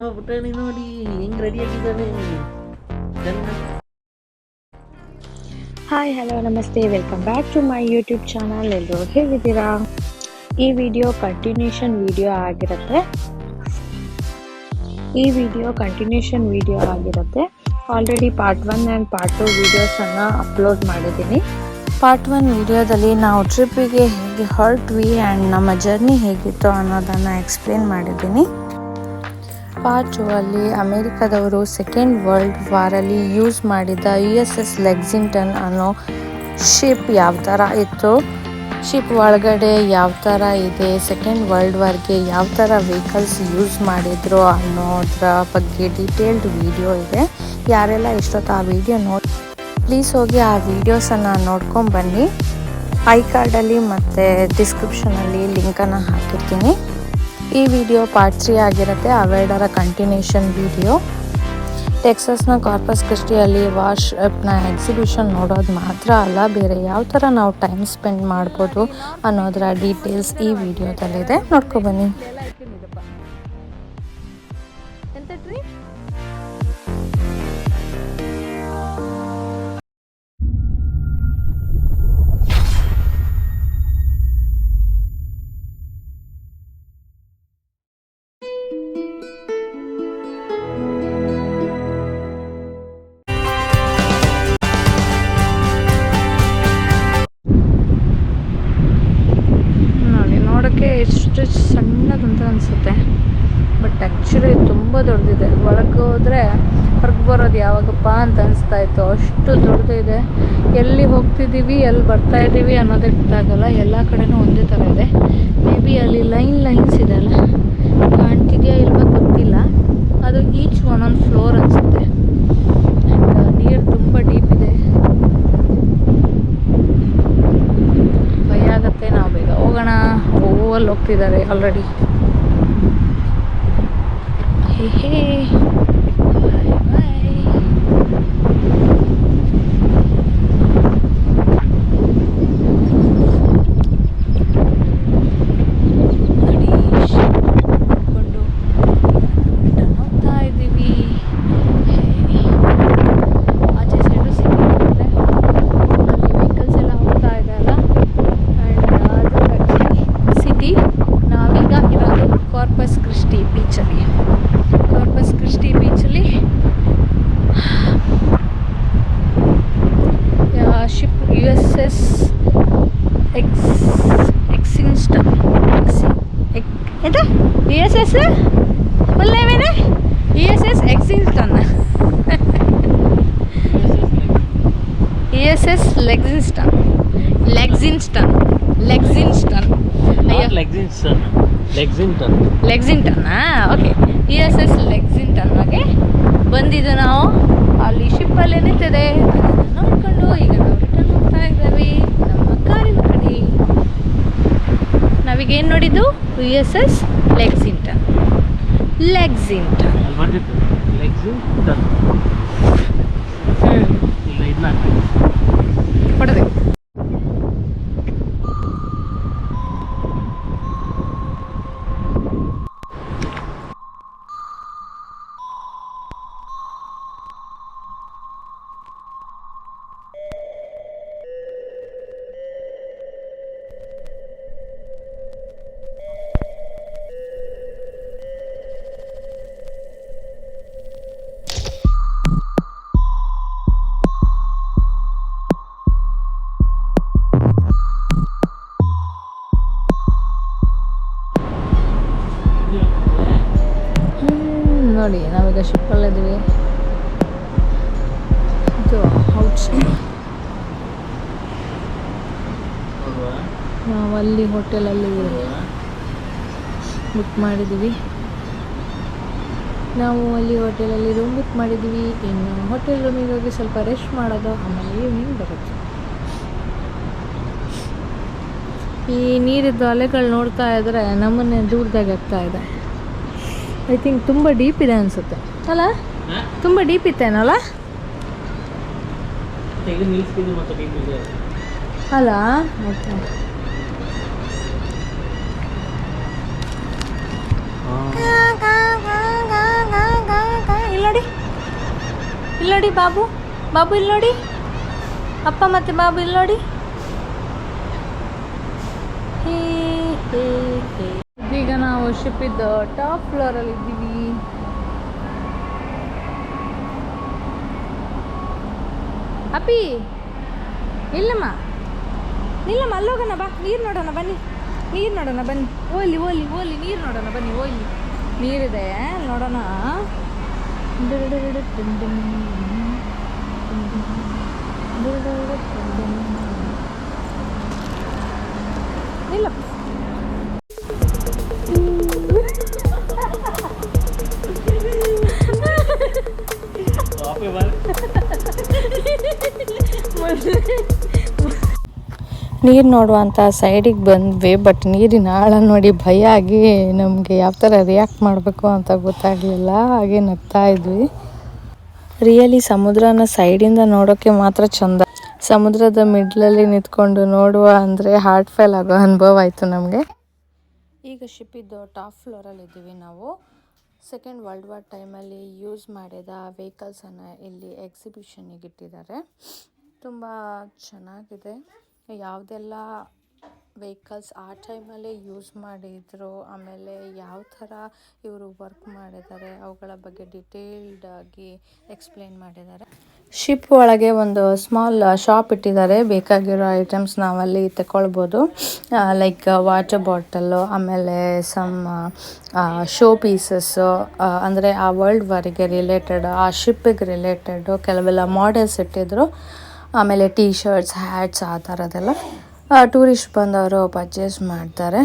ಪುಟಾಣಿ ನೋಡಿ ಹೆಂಗ್ ರೆಡಿ ಆಗಿದ್ದಾನೆ. ಹಾಯ್ ಹಲೋ ನಮಸ್ತೆ, welcome back to my YouTube channel. ಎಲ್ಲರೂ ಹೇಗಿದ್ದೀರಾ? ಈ ವಿಡಿಯೋ ಕಂಟಿನ್ಯೂಷನ್ ವಿಡಿಯೋ ಆಗಿರುತ್ತೆ. ಆಲ್ರೆಡಿ ಪಾರ್ಟ್ 1 ಆ್ಯಂಡ್ ಪಾರ್ಟ್ 2 ವಿಡಿಯೋಸನ್ನು ಅಪ್ಲೋಡ್ ಮಾಡಿದ್ದೀನಿ. ಪಾರ್ಟ್ 1 ವಿಡಿಯೋದಲ್ಲಿ ನಾವು ಟ್ರಿಪ್ಪಿಗೆ ಹೇಗೆ ಹೊರಟ್ವಿ ಆ್ಯಂಡ್ ನಮ್ಮ ಜರ್ನಿ ಹೇಗಿತ್ತು ಅನ್ನೋದನ್ನು ಎಕ್ಸ್ಪ್ಲೇನ್ ಮಾಡಿದ್ದೀನಿ. ಪಾರ್ಟ್ 2 ಅಲ್ಲಿ ಅಮೇರಿಕಾದವರು ಸೆಕೆಂಡ್ ವರ್ಲ್ಡ್ ವಾರಲ್ಲಿ ಯೂಸ್ ಮಾಡಿದ USS ಲೆಕ್ಸಿಂಗ್ಟನ್ ಅನ್ನೋ ಶಿಪ್ ಯಾವ ಥರ ಇತ್ತು, ಶಿಪ್ ಒಳಗಡೆ ಯಾವ ಥರ ಇದೆ, ಸೆಕೆಂಡ್ ವರ್ಲ್ಡ್ ವಾರ್ಗೆ ಯಾವ ಥರ ವೆಹಿಕಲ್ಸ್ ಯೂಸ್ ಮಾಡಿದ್ರು ಅನ್ನೋದ್ರ ಬಗ್ಗೆ ಡೀಟೇಲ್ಡ್ ವಿಡಿಯೋ ಇದೆ. ಯಾರೆಲ್ಲ ಇಷ್ಟೊತ್ತು ಆ ವಿಡಿಯೋ ನೋಡಿ ಪ್ಲೀಸ್ ಹೋಗಿ ಆ ವಿಡಿಯೋಸನ್ನು ನೋಡ್ಕೊಂಬನ್ನಿ. ಐ ಕಾರ್ಡಲ್ಲಿ ಮತ್ತು ಡಿಸ್ಕ್ರಿಪ್ಷನಲ್ಲಿ ಲಿಂಕನ್ನು ಹಾಕಿರ್ತೀನಿ. ಈ ವಿಡಿಯೋ ಪಾರ್ಟ್ 3 ಆಗಿರುತ್ತೆ, ಅವೆರಡರ ಕಂಟಿನ್ಯೂಷನ್ ವಿಡಿಯೋ. ಟೆಕ್ಸಸ್ನ ಕಾರ್ಪಸ್ ಕ್ರಿಸ್ಟಿಯಲ್ಲಿ ವಾರ್ಶಿಪ್ನ ಎಕ್ಸಿಬಿಷನ್ ನೋಡೋದು ಮಾತ್ರ ಅಲ್ಲ, ಬೇರೆ ಯಾವ ಥರ ನಾವು ಟೈಮ್ ಸ್ಪೆಂಡ್ ಮಾಡ್ಬೋದು ಅನ್ನೋದರ ಡೀಟೇಲ್ಸ್ ಈ ವಿಡಿಯೋದಲ್ಲಿದೆ, ನೋಡ್ಕೊಬನ್ನಿ. ನೋಡೋಕ್ಕೆ ಎಷ್ಟು ಸಣ್ಣದಂತ ಅನಿಸುತ್ತೆ, ಬಟ್ ಆ್ಯಕ್ಚುಲಿ ತುಂಬ ದೊಡ್ಡದಿದೆ. ಒಳಗೆ ಹೋದರೆ ಹೊರಗೆ ಬರೋದು ಯಾವಾಗಪ್ಪ ಅಂತ ಅನಿಸ್ತಾ ಇತ್ತು, ಅಷ್ಟು ದೊಡ್ಡದಿದೆ. ಎಲ್ಲಿ ಹೋಗ್ತಿದ್ದೀವಿ ಎಲ್ಲಿ ಬರ್ತಾ ಇದ್ದೀವಿ ಅನ್ನೋದೇ ಗೊತ್ತಾಗಲ್ಲ. ಎಲ್ಲ ಕಡೆನೂ ಒಂದೇ ಥರ ಇದೆ. ಮೇ ಬಿ ಅಲ್ಲಿ ಲೈನ್ಸ್ ಇದೆ ಅಲ್ಲ, ಕಾಣ್ತಿದೆಯಾ ಇಲ್ವಾ ಗೊತ್ತಿಲ್ಲ. ಅದು ಈಚ್ ಒಂದೊಂದು ಫ್ಲೋರ್ ಅನಿಸುತ್ತೆ. ಆ್ಯಂಡ್ ನೀರು ತುಂಬ ಡೀಪ್ ಇದೆ, ಭಯ ಆಗುತ್ತೆ. ನಾವು ಬೇಗ ಹೋಗೋಣ. ಅಲ್ಲಿ ಹೋಗ್ತಿದ್ದಾರೆ ಆಲ್ರೆಡಿ. ಹೇ ಬಾಯ್ ಬಾಯ್. ನೋಡಿ ಕೊಂಡು ಹೋಗ್ತಾ ಇದ್ದೀವಿ. ಆಚೆ ಸೈಡು ಸಿಟಿ ಅಲ್ಲಿ ವೆಹಿಕಲ್ಸ್ ಎಲ್ಲ ಹೋಗ್ತಾ ಇದೆಯಲ್ಲ. ಸಿಟಿ ನಾವೀಗ ಇರೋದು ಕಾರ್ಪಸ್ ಕ್ರಿಸ್ಟಿ ಬೀಚಲ್ಲಿ. Ship USS ಎಕ್ಸಿಂಗ್ಟನ್. ಎಂತ USS ಫುಲ್ ನೇಮ್ ಇದೆ? USS ಎಕ್ಸಿಂಗ್ಟನ್. USS ಲೆಕ್ಸಿಂಗ್ಟನ್. ಲೆಕ್ಸಿಂಗ್ಟನ್ನಾ? ಓಕೆ, USS ಲೆಕ್ಸಿಂಗ್ಟನ್ಗೆ ಬಂದಿದ್ದು ನಾವು. ಅಲ್ಲಿ ಶಿಪ್ಪಲ್ಲಿ ನಿಂತಿದೆ, ಅದನ್ನು ನೋಡಿಕೊಂಡು ಈಗ ನಾವು ರಿಟರ್ನ್ ಹೋಗ್ತಾ ಇದ್ದೀವಿ ನಮ್ಮ ಕಾರಿನ ಕಡೆ. ನಾವೀಗೇನು ನೋಡಿದ್ದು? USS ಲೆಕ್ಸಿಂಗ್ಟನ್. ಕೊಡದೆ ನೋಡಿ. ನಾವೀಗ ಶಿಪ್ಪಲ್ಲಿದ್ದೀವಿ. ಇದು ಔಟ್ಸೈಡ್. ನಾವು ಅಲ್ಲಿ ಹೋಟೆಲಲ್ಲಿ ಬುಕ್ ಮಾಡಿದ್ದೀವಿ. ರೂಮ್ ಬುಕ್ ಮಾಡಿದ್ದೀವಿ. ಇನ್ನು ಹೋಟೆಲ್ ರೂಮಿಗೆ ಹೋಗಿ ಸ್ವಲ್ಪ ರೆಸ್ಟ್ ಮಾಡೋದು, ಆಮೇಲೆ ಈವ್ನಿಂಗ್ ಬರುತ್ತೆ. ಈ ನೀರಿದ್ದು ಅಲೆಗಳು ನೋಡ್ತಾ ಇದ್ದರೆ ನಮ್ಮನ್ನೇ ದೂರದಾಗ ಆಗ್ತಾ ಇದೆ. ಐ ಥಿಂಕ್ ತುಂಬ ಡೀಪ್ ಇದೆ ಅನಿಸುತ್ತೆ ಅಲ್ಲ? ತುಂಬ ಡೀಪ್ ಇತ್ತೇನಲ್ಲ ಅಲ್ಲ? ಓಕೆ. ನೋಡಿ ಬಾಬು, ಬಾಬು ಇಲ್ಲಿ ನೋಡಿ, ಅಪ್ಪ ಮತ್ತು ಬಾಬು ಇಲ್ಲಿ ನೋಡಿ. ಈಗ ನಾವು ಶಿಪ್ಪಿದ್ದ ಟಾಪ್ ಫ್ಲೋರಲ್ಲಿ ಇದ್ದೀವಿ. ಅಪ್ಪಿ ಇಲ್ಲಮ್ಮ, ನಿಲ್ಲಮ್ಮ, ಅಲ್ಲೋಗೋಣ ಬಾ, ನೀರು ನೋಡೋಣ ಬನ್ನಿ, ನೀರು ನೋಡೋಣ ಬನ್ನಿ. ಓಲಿ ಓಲಿ ಓಲಿ ನೀರು ನೋಡೋಣ ಬನ್ನಿ, ಓಲಿ ನೀರಿದೆ ನೋಡೋಣ. ನಿಲ್ಲಪ್ಪ. ನೀರು ನೋಡುವಂಥ ಸೈಡಿಗೆ ಬಂದ್ವಿ. ಬಟ್ ನೀರಿನ ಆಳ ನೋಡಿ ಭಯ ಆಗಿ ನಮಗೆ ಯಾವ ಥರ ರಿಯಾಕ್ಟ್ ಮಾಡಬೇಕು ಅಂತ ಗೊತ್ತಾಗಲಿಲ್ಲ. ಹಾಗೆ ನಗ್ತಾ ಇದ್ವಿ. ರಿಯಲಿ ಸಮುದ್ರನ ಸೈಡಿಂದ ನೋಡೋಕ್ಕೆ ಮಾತ್ರ ಚೆಂದ. ಸಮುದ್ರದ ಮಿಡ್ಲಲ್ಲಿ ನಿಂತ್ಕೊಂಡು ನೋಡುವ ಅಂದರೆ ಹಾರ್ಟ್ ಫೇಲ್ ಆಗೋ ಅನುಭವ ಆಯಿತು ನಮಗೆ. ಈಗ ಶಿಪ್ಪಿದ್ದು ಟಾಪ್ ಫ್ಲೋರಲ್ಲಿ ಇದ್ದೀವಿ ನಾವು. ಸೆಕೆಂಡ್ ವರ್ಲ್ಡ್ ವಾರ್ ಟೈಮಲ್ಲಿ ಯೂಸ್ ಮಾಡಿದ ವೆಹಿಕಲ್ಸನ್ನು ಇಲ್ಲಿ ಎಕ್ಸಿಬಿಷನ್ನಿಗೆ ಇಟ್ಟಿದ್ದಾರೆ. ತುಂಬ ಚೆನ್ನಾಗಿದೆ. ಯಾವುದೆಲ್ಲ ವೆಹಿಕಲ್ಸ್ ಆ ಟೈಮಲ್ಲಿ ಯೂಸ್ ಮಾಡಿದ್ರು, ಆಮೇಲೆ ಯಾವ ಥರ ಇವರು ವರ್ಕ್ ಮಾಡಿದ್ದಾರೆ, ಅವುಗಳ ಬಗ್ಗೆ ಡಿಟೇಲ್ಡಾಗಿ ಎಕ್ಸ್ಪ್ಲೇನ್ ಮಾಡಿದ್ದಾರೆ. ಶಿಪ್ ಒಳಗೆ ಒಂದು ಸ್ಮಾಲ್ ಶಾಪ್ ಇಟ್ಟಿದ್ದಾರೆ. ಬೇಕಾಗಿರೋ ಐಟಮ್ಸ್ ನಾವಲ್ಲಿ ತಗೊಳ್ಬೋದು. ಲೈಕ್ ವಾಟರ್ ಬಾಟಲ್ಲು, ಆಮೇಲೆ ಸಮ್ ಶೋ ಪೀಸಸ್ಸು, ಅಂದರೆ ಆ ವರ್ಲ್ಡ್ ವಾರಿಗೆ ರಿಲೇಟೆಡ್, ಆ ಶಿಪ್ಪಿಗೆ ರಿಲೇಟೆಡು ಕೆಲವೆಲ್ಲ ಮಾಡೆಲ್ಸ್ ಇಟ್ಟಿದ್ರು. ಆಮೇಲೆ ಟೀ ಶರ್ಟ್ಸ್, ಹ್ಯಾಟ್ಸ್, ಆ ಥರದ್ದೆಲ್ಲ ಟೂರಿಸ್ಟ್ ಬಂದವರು ಪರ್ಚೇಸ್ ಮಾಡ್ತಾರೆ.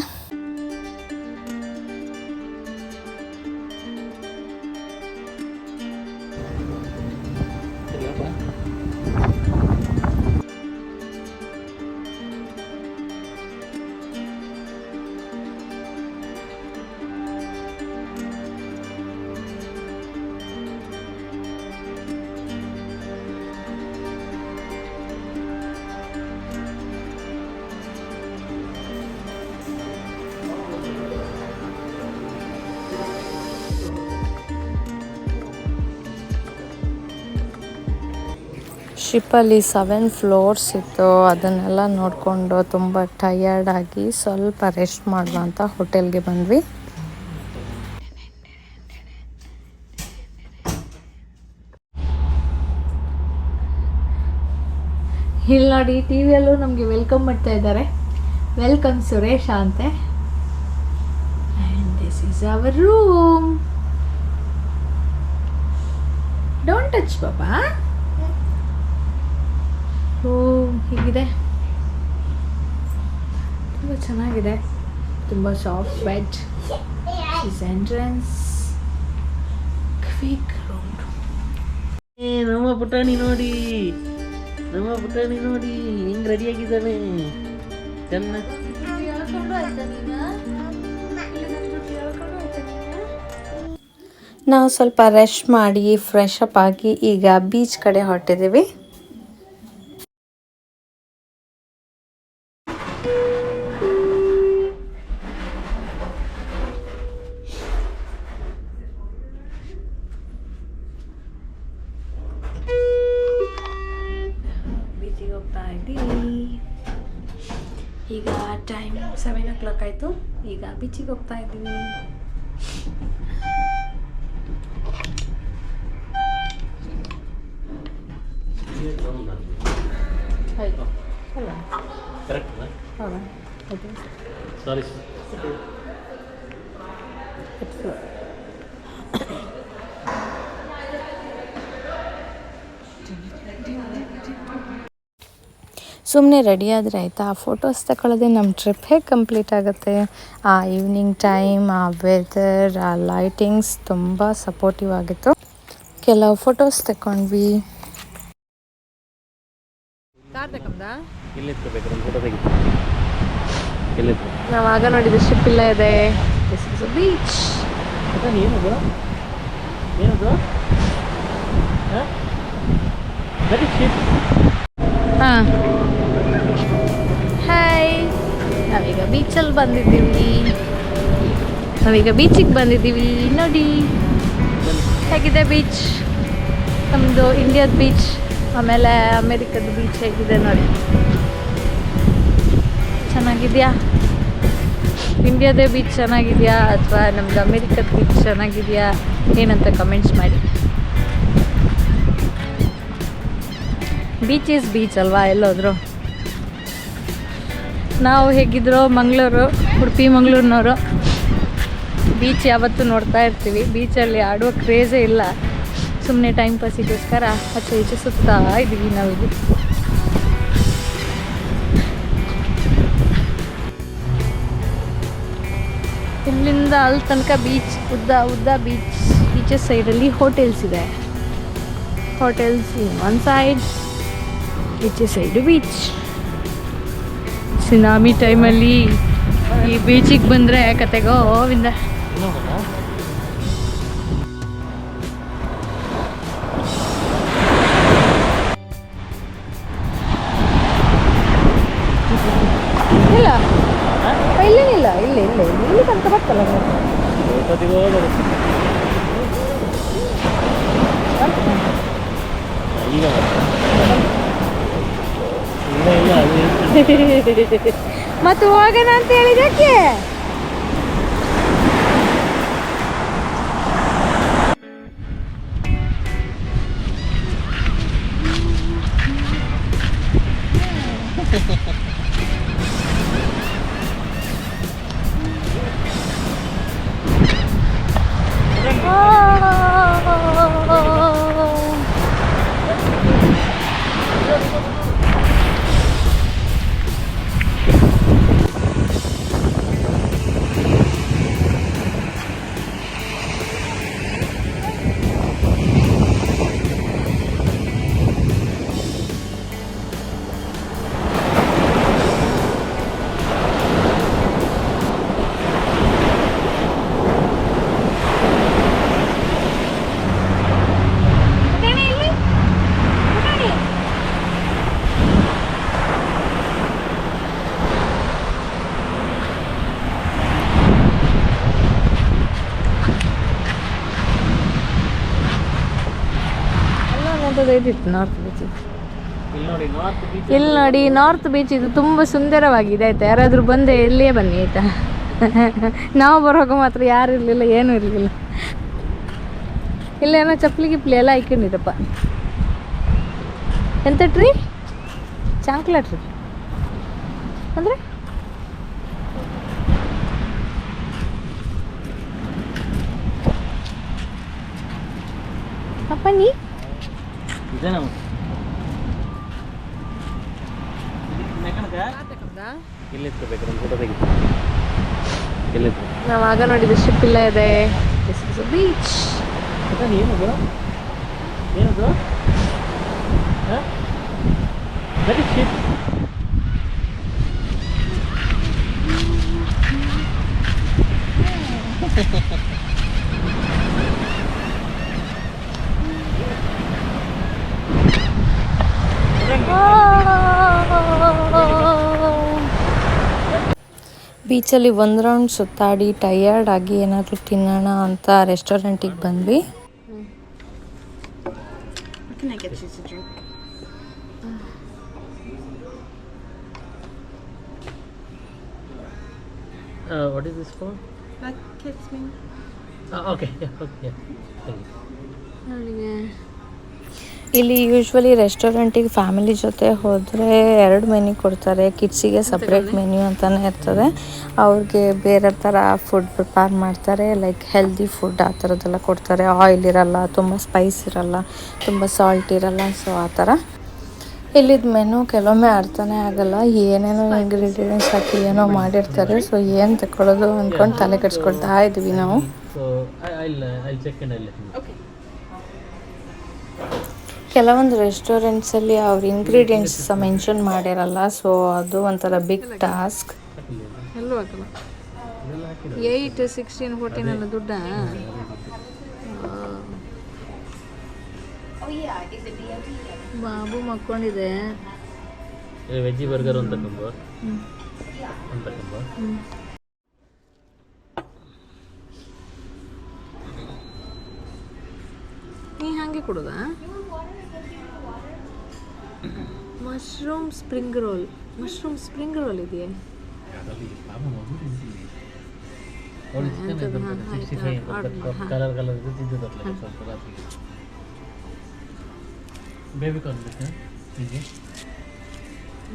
ಶಿಪ್ಪಲ್ಲಿ 7 ಫ್ಲೋರ್ಸ್ ಇತ್ತು. ಅದನ್ನೆಲ್ಲ ನೋಡಿಕೊಂಡು ತುಂಬ ಟಯರ್ಡಾಗಿ ಸ್ವಲ್ಪ ರೆಸ್ಟ್ ಮಾಡುವಂಥ ಹೋಟೆಲ್ಗೆ ಬಂದ್ವಿ. ಇಲ್ಲಿ ನೋಡಿ ಟಿ ವಿಯಲ್ಲೂ ನಮಗೆ ವೆಲ್ಕಮ್ ಮಾಡ್ತಾ ಇದ್ದಾರೆ. ವೆಲ್ಕಮ್ ಸುರೇಶ ಅಂತೆ. And this is our room. Don't touch ಪಾಪಾ. ಹೀಗಿದೆ, ತುಂಬ ಚೆನ್ನಾಗಿದೆ. ತುಂಬ soft bed. Is entrance. Quick room. ನಮ್ಮ ಪುಟಾಣಿ ನೋಡಿ, ನಮ್ಮ ಪುಟಾಣಿ ನೋಡಿ ಹೆಂಗ್ ರೆಡಿಯಾಗಿದ್ದಾನೆ. ಚೆನ್ನಾಗಿ ನಾವು ಸ್ವಲ್ಪ ರೆಸ್ಟ್ ಮಾಡಿ ಫ್ರೆಶ್ ಅಪ್ ಆಗಿ ಈಗ ಬೀಚ್ ಕಡೆ ಹೊರಟಿದ್ದೀವಿ. ಬೀಚಿಗೆ ಹೋಗ್ತಾ ಇದ್ದೀವಿ. ಈಗ ಟೈಮ್ 7 o'clock ಆಯಿತು. ಈಗ ಬೀಚಿಗೆ ಹೋಗ್ತಾ ಇದ್ದೀವಿ. ಸುಮ್ಮನೆ ರೆಡಿ ಆದರೆ ಆಯಿತಾ, ಫೋಟೋಸ್ ತಗೊಳ್ಳೋದೇ ನಮ್ಮ ಟ್ರಿಪ್ ಹೇಗೆ ಕಂಪ್ಲೀಟ್ ಆಗುತ್ತೆ. ಆ ಈವ್ನಿಂಗ್ ಟೈಮ್, ಆ ವೆದರ್, ಆ ಲೈಟಿಂಗ್ಸ್ ತುಂಬ ಸಪೋರ್ಟಿವ್ ಆಗಿತ್ತು. ಕೆಲವು ಫೋಟೋಸ್ ತಗೊಂಡ್ವಿ. ನಾವಾಗ ನೋಡಿದ ಶಿಪ್ ಇಲ್ಲ ಇದೆ. This is a beach. ಹಾಂ, ಹಾಯ್. ನಾವೀಗ ಬೀಚಲ್ಲಿ ಬಂದಿದ್ದೀವಿ. ನಾವೀಗ ಬೀಚಿಗೆ ಬಂದಿದ್ದೀವಿ. ನೋಡಿ ಹೇಗಿದೆ ಬೀಚ್. ನಮ್ಮದು ಇಂಡಿಯಾದ ಬೀಚ್ ಆಮೇಲೆ ಅಮೇರಿಕದ ಬೀಚ್ ಹೇಗಿದೆ ನೋಡಿ. ಚೆನ್ನಾಗಿದೆಯಾ? ಇಂಡಿಯಾದೇ ಬೀಚ್ ಚೆನ್ನಾಗಿದೆಯಾ ಅಥವಾ ನಮ್ಮದು ಅಮೇರಿಕದ ಬೀಚ್ ಚೆನ್ನಾಗಿದೆಯಾ ಏನಂತ ಕಮೆಂಟ್ಸ್ ಮಾಡಿ. ಬೀಚ್ ಈಸ್ ಬೀಚ್ ಅಲ್ವಾ ಎಲ್ಲೋದ್ರು. ನಾವು ಹೇಗಿದ್ರು ಮಂಗಳೂರು, ಉಡುಪಿ ಮಂಗಳೂರಿನವರು ಬೀಚ್ ಯಾವತ್ತೂ ನೋಡ್ತಾ ಇರ್ತೀವಿ. ಬೀಚಲ್ಲಿ ಆಡುವ ಕ್ರೇಜೇ ಇಲ್ಲ. ಸುಮ್ಮನೆ ಟೈಮ್ ಪಾಸಿಗೋಸ್ಕರ ಆಚೆ ಈಚೆ ಸುತ್ತಾ ಇದ್ದೀವಿ ನಾವಿಲ್ಲಿ. ಇಲ್ಲಿಂದ ಅಲ್ಲಿ ತನಕ ಬೀಚ್, ಉದ್ದ ಬೀಚಸ್ ಸೈಡಲ್ಲಿ ಹೋಟೆಲ್ಸ್ ಇದೆ. ಹೋಟೆಲ್ಸ್ ಒನ್ ಸೈಡ್, ಈಚೆ ಸೈಡು ಬೀಚ್. ಸುನಾಮಿ ಟೈಮಲ್ಲಿ ಈ ಬೀಚಿಗೆ ಬಂದರೆ ಕತೆಗೋ ಗೋವಿಂದ. ಇಲ್ಲ ಇಲ್ಲೇನಿಲ್ಲ, ಇಲ್ಲಿ ತನಕ ಬರ್ತಲ್ಲ ಮತ್ತು ಹೋಗೋಣ ಅಂತ ಹೇಳಿದಕ್ಕೆ. ನಾರ್ತ್ ಬೀಚ್ ಇಲ್ಲಿ ನೋಡಿ, ನಾರ್ತ್ ಬೀಚ್ ಇದು ತುಂಬ ಸುಂದರವಾಗಿದೆ ಆಯ್ತಾ. ಯಾರಾದರೂ ಬಂದರೆ ಇಲ್ಲೇ ಬನ್ನಿ ಆಯಿತಾ. ನಾವು ಬರುವಾಗ ಮಾತ್ರ ಯಾರು ಇರಲಿಲ್ಲ, ಏನೂ ಇರಲಿಲ್ಲ. ಇಲ್ಲೇನೋ ಚಪ್ಪಲಿ ಗಿಪ್ಲಿ ಎಲ್ಲ ಹಾಕೊಂಡಿರಪ್ಪ. ಎಂತ ಟ್ರೀ? ಚಾಂಕ್ಲ ಟ್ರೀ ಅಂದರೆ ಅಪ್ಪ ನೀ ನಾವಾಗ ನೋಡಿದ ಶಿಪ್ ಇಲ್ಲ ಇದೆ. ಬೀಚ್ ಬೀಚಲ್ಲಿ ಒಂದು ರೌಂಡ್ ಸುತ್ತಾಡಿ ಟಯರ್ಡ್ ಆಗಿ ಏನಾದರೂ ತಿನ್ನೋಣ ಅಂತ ರೆಸ್ಟೋರೆಂಟಿಗೆ ಬಂದ್ವಿ. What is this for? Like kids meal. Okay, yeah, okay, yeah. Thank you. ಇಲ್ಲಿ ಯೂಶ್ವಲಿ ರೆಸ್ಟೋರೆಂಟಿಗೆ ಫ್ಯಾಮಿಲಿ ಜೊತೆ ಹೋದರೆ 2 ಮೆನ್ಯೂ ಕೊಡ್ತಾರೆ. ಕಿಡ್ಸಿಗೆ ಸಪ್ರೇಟ್ ಮೆನ್ಯೂ ಅಂತಲೇ ಇರ್ತದೆ. ಅವ್ರಿಗೆ ಬೇರೆ ಥರ ಫುಡ್ ಪ್ರಿಪೇರ್ ಮಾಡ್ತಾರೆ, ಲೈಕ್ ಹೆಲ್ದಿ ಫುಡ್ ಆ ಥರದ್ದೆಲ್ಲ ಕೊಡ್ತಾರೆ. ಆಯಿಲ್ ಇರಲ್ಲ, ತುಂಬ ಸ್ಪೈಸ್ ಇರಲ್ಲ, ತುಂಬ ಸಾಲ್ಟ್ ಇರಲ್ಲ. ಸೊ ಆ ಥರ ಇಲ್ಲಿದ್ದ ಮೆನು ಕೆಲವೊಮ್ಮೆ ಅರ್ಥನೇ ಆಗಲ್ಲ. ಏನೇನೋ ಇಂಗ್ರೀಡಿಯೆಂಟ್ಸ್ ಹಾಕಿ ಏನೋ ಮಾಡಿರ್ತಾರೆ. ಸೊ ಏನು ತಗೊಳ್ಳೋದು ಅಂದ್ಕೊಂಡು ತಲೆ ಕೆಡಿಸ್ಕೊಳ್ತಾ ಇದ್ವಿ ನಾವು. So I'll check and I'll let you know. Okay. ಕೆಲವೊಂದು ರೆಸ್ಟೋರೆಂಟ್ಸಲ್ಲಿ ಅವ್ರ ಇಂಗ್ರೀಡಿಯೆಂಟ್ಸ್ ಮೆನ್ಷನ್ ಮಾಡಿರಲ್ಲ. ಸೊ ಅದು ಒಂಥರ ಬಿಗ್ ಟಾಸ್ಕ್. ಎಲ್ಲೂ ಹಾಕಲ್ಲ. 8, 16, 14 ಎಲ್ಲ ದುಡ್ಡ. ಬಾಬು ಮಕ್ಕೊಂಡಿದೆ. ವೆಜ್ಜಿ ಬರ್ಗರ್ ಅಂತ ಕಂಬ ನೀ ಹಾಗೆ ಕೊಡೋದಾ? ಮಶ್ರೂಮ್ ಸ್ಪ್ರಿಂಗ್ ರೋಲ್ ಇದೆಯೇ? ಅದರಲ್ಲಿ ಪಾಪ ಮಗು ತಿಂತೀವಿ ಅವ್ರು ಚಿಕನ್ ಎಂಥದ್ದು? ಇರ್ತದೆ ಆಯ್ತು, 65 ಆರ್ಡರ್ ಮಾಡಿ. ಕಲರ್ ಇದು ತಿಂದಿದ್ದಲ್ಲ ಸ್ವಲ್ಪ ರಾತ್ರಿ ಬೇಬಿ ಕಾರ್ನ್ ಬೇಕಾ ನಿಮಗೆ?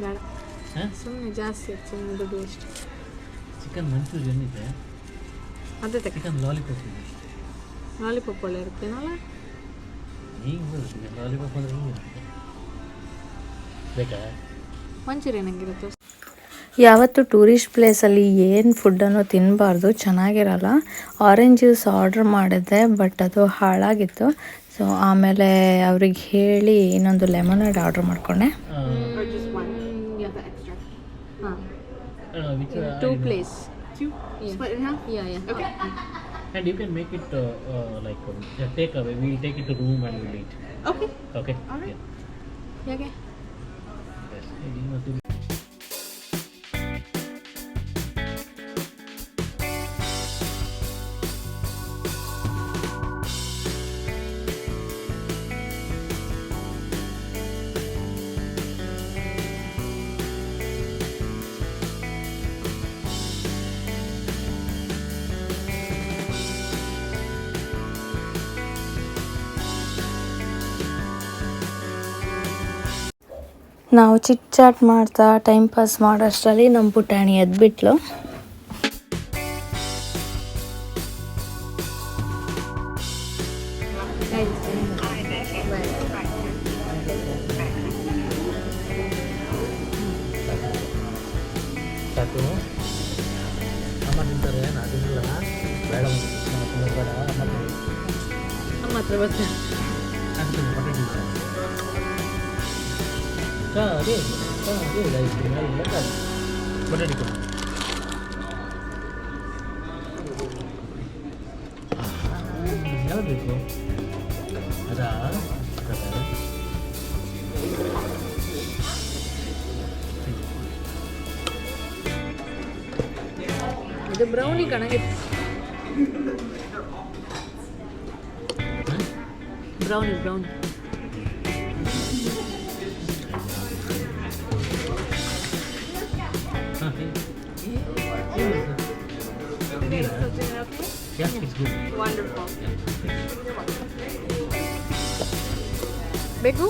ಬೇಡ, ಹಾಂ ಸುಮ್ಮನೆ ಜಾಸ್ತಿ ಆಯ್ತು, ಸುಮ್ಮನೆ ದುಡ್ಡು ವೇಸ್ಟ್. ಚಿಕನ್ ಮಂಚೂರಿಯನ್ ಇದೆ, ಅದೇ ತಕ್ಕ ಚಿಕನ್ ಲಾಲಿಪಾಪ್ ಇದೆ. ಲಾಲಿಪಾಪ್ ಒಳ್ಳೆ ಇರುತ್ತೇನಲ್ಲ? ಈಗ ಬರುತ್ತೆ ಲಾಲಿಪಾಪ್ ಅಂದರೆ ಹಿಂಗೆ ಇರುತ್ತೆ. ಬೇಕಾ? ಮಂಚೂರಿಯನ್ ಹೆಂಗಿರುತ್ತೆ? ಯಾವತ್ತು ಟೂರಿಸ್ಟ್ ಪ್ಲೇಸಲ್ಲಿ ಏನು ಫುಡ್ಡನ್ನು ತಿನ್ನಬಾರ್ದು, ಚೆನ್ನಾಗಿರಲ್ಲ. ಆರೆಂಜ್ ಜ್ಯೂಸ್ ಆರ್ಡ್ರ್ ಮಾಡಿದ್ದೆ, ಬಟ್ ಅದು ಹಾಳಾಗಿತ್ತು. ಸೊ ಆಮೇಲೆ ಅವ್ರಿಗೆ ಹೇಳಿ ಇನ್ನೊಂದು ಲೆಮನೇಡ್ ಆರ್ಡ್ರ್ ಮಾಡಿಕೊಂಡೆ. Which 2 plates. 2? Yeah. Split in half? Yeah. Okay. And you can make it like take away. We'll take it to room and we'll eat. Okay. Okay. All right. Yeah. ಯಾಕೆ? Yes. Hey, you must do- ನಾವು chit chat ಮಾಡ್ತಾ time pass ಮಾಡೋಷ್ಟರಲ್ಲಿ ನಮ್ಮ ಪುಟಾಣಿ ಎದ್ಬಿಟ್ಲು. ಸಾಕು ಅಮ್ಮ ತಿಂತಾರೆ, ನಾ ತಿನ್ನಲ್ಲ. ಬೇಡ ಮಗು, ಬೇಡ ಅಮ್ಮ ತಿನ್ನಿ. ನಮ್ಮ ಹತ್ರ ಬರ್ತಾರೆ. ನಾನು ತಿನ್ನು, ಹೊಟ್ಟೆ ತಿಂತಾರೆ. ಅದೇ ರೈಸ್ ಇಲ್ಲ ಕಾದು ಬಟಾಣಿ ಕೊಡು. ಯಾವ್ದು ಬೇಕು? ಅದಾ? ಇದು ಬ್ರೌನಿ ಕಣಗೆ. Brownie Yeah, it's good. Wonderful. ಬೇಕು?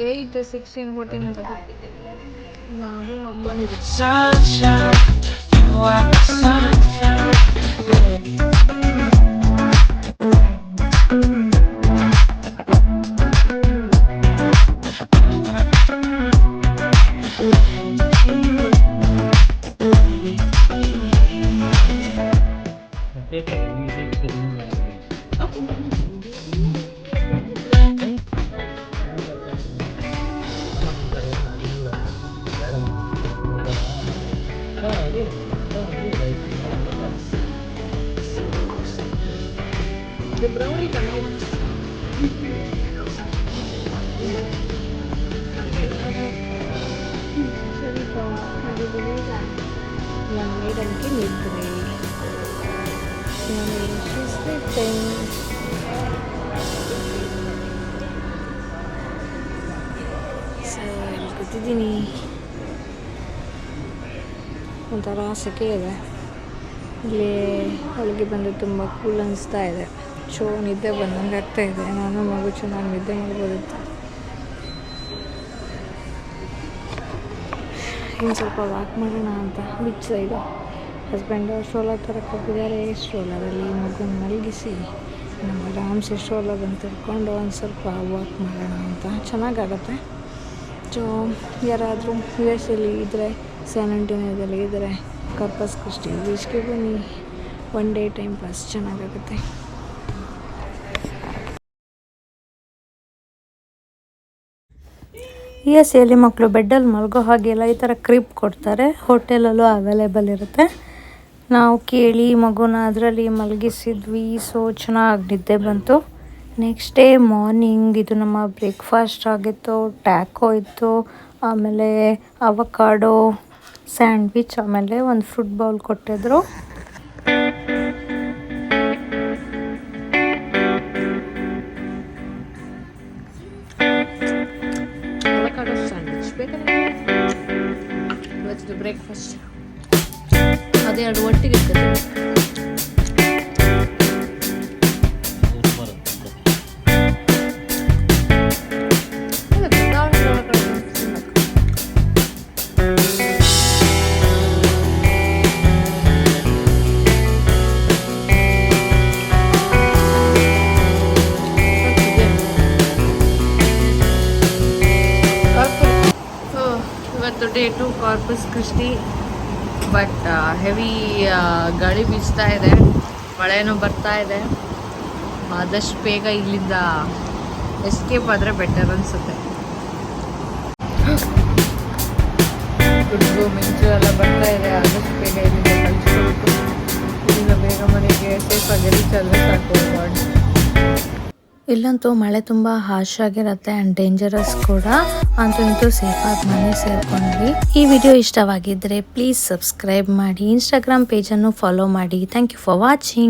Eight, 16, 14 ಅಂತ ನಾವು ಮಕ್ಕೊಂಡಿದ್ವಿ. Take it, we take it to room and we'll eat. Okay. ಇದು ಬ್ರೌನಿ ಕಣಗೆ. ನಾನು ಮೇಡಮ್ಗೆ ನಿದ್ರೆ ಸೊ ಇಲ್ಲಿ ಕೂತಿದ್ದೀನಿ. ಒಂಥರ ಸೆಕೆ ಇದೆ ಇಲ್ಲಿ. ಒಳಗೆ ಬಂದು ತುಂಬ ಕೂಲ್ ಅನಿಸ್ತಾ ಇದೆ. ಸೊ ನಿದ್ದೆ ಬಂದಂಗೆ ಆಗ್ತಾ ಇದೆ. ನಾನು ಮಗು ಚೆನ್ನಾಗಿ ನಿದ್ದೆ ಮಾಡ್ಬೋದಿತ್ತು. ಇನ್ನು ಸ್ವಲ್ಪ ವಾಕ್ ಮಾಡೋಣ ಅಂತ ಬೀಚ್ ಸೈಡು. ಹಸ್ಬೆಂಡು ಸ್ಟ್ರೋಲರ್ ತರಕ್ಕೆ ಹೋಗಿದ್ದಾರೆ. ಸ್ಟ್ರೋಲರಲ್ಲಿ ಮಗುನ ಮಲಗಿಸಿ ನಮ್ಮ ಆರಾಮ್ಸೆ ಸ್ಟ್ರೋಲರನ್ನು ತಿಳ್ಕೊಂಡು ಒಂದು ಸ್ವಲ್ಪ ವಾಕ್ ಮಾಡೋಣ ಅಂತ. ಚೆನ್ನಾಗಾಗತ್ತೆ. ಸೊ ಯಾರಾದರೂ ಯು ಎಸ್ ಅಲ್ಲಿ ಇದ್ದರೆ, ಸ್ಯಾನ್ ಆಂಟೋನಿಯೋದಲ್ಲಿ ಇದ್ದರೆ ಕಾರ್ಪಸ್ ಕ್ರಿಸ್ಟಿ ಬೀಚ್ಗೆ ಬನ್ನಿ. ಒನ್ ಡೇ ಟೈಮ್ ಪಾಸ್ ಚೆನ್ನಾಗಾಗುತ್ತೆ. ಇ ಎಸ್ ಸಿಯಲ್ಲಿ ಮಕ್ಕಳು ಬೆಡ್ಡಲ್ಲಿ ಮಲಗೋ ಹಾಗೆಲ್ಲ ಈ ಥರ ಕ್ರಿಪ್ ಕೊಡ್ತಾರೆ. ಹೋಟೆಲಲ್ಲೂ ಅವೈಲೇಬಲ್ ಇರುತ್ತೆ. ನಾವು ಕೇಳಿ ಮಗುನ ಅದರಲ್ಲಿ ಮಲಗಿಸಿದ್ವಿ. ಸೊ ಚೆನ್ನಾಗಿ ನಿದ್ದೆ ಬಂತು. ನೆಕ್ಸ್ಟ್ ಡೇ ಮಾರ್ನಿಂಗ್ ಇದು ನಮ್ಮ ಬ್ರೇಕ್ಫಾಸ್ಟ್ ಆಗಿತ್ತು. ಟ್ಯಾಕೋ ಇತ್ತು, ಆಮೇಲೆ ಅವಕಾಡೋ ಸ್ಯಾಂಡ್ವಿಚ್, ಆಮೇಲೆ ಒಂದು ಫ್ರೂಟ್ ಬೌಲ್ ಕೊಟ್ಟಿದ್ರು. ಬ್ರೇಕ್ಫಾಸ್ಟ್ ಅದೇ ಎರಡು ಒಟ್ಟಿಗೆ ಇರ್ತದೆ. ಇವತ್ತು day 2 corpus Christie. But heavy ಗಾಳಿ ಬೀಸ್ತಾ ಇದೆ, ಮಳೆನೂ ಬರ್ತಾ ಇದೆ. ಆದಷ್ಟು ಬೇಗ ಇಲ್ಲಿಂದ ಎಸ್ಕೇಪ್ ಆದರೆ ಬೆಟರ್ ಅನಿಸುತ್ತೆ. ಗುಡ್ಗು ಮಿಂಚು ಎಲ್ಲ ಬರ್ತಾ ಇದೆ. ಆದಷ್ಟು ಬೇಗ ಇಲ್ಲಿಂದ ಕಳಿಸ್ಕೊಳ್ತು. ಇಲ್ಲಿಂದ ಬೇಗ ಮನೆಗೆ ಸೇಫಾಗಿ ರೀಚ್ ಆದರೆ ಸಾಕು. ಇಲ್ಲಂತೂ ಮಳೆ ತುಂಬ ಹಾರ್ಶ್ ಆಗಿರುತ್ತೆ ಆ್ಯಂಡ್ ಡೇಂಜರಸ್ ಕೂಡ. ಅಂತೂ ಇಂತೂ ಸೇಫಾಗಿ ಮನೆ ಸೇರ್ಕೊಂಡ್ವಿ. ಈ ವಿಡಿಯೋ ಇಷ್ಟವಾಗಿದ್ದರೆ ಪ್ಲೀಸ್ ಸಬ್ಸ್ಕ್ರೈಬ್ ಮಾಡಿ, ಇನ್ಸ್ಟಾಗ್ರಾಮ್ ಪೇಜನ್ನು ಫಾಲೋ ಮಾಡಿ. Thank you for watching.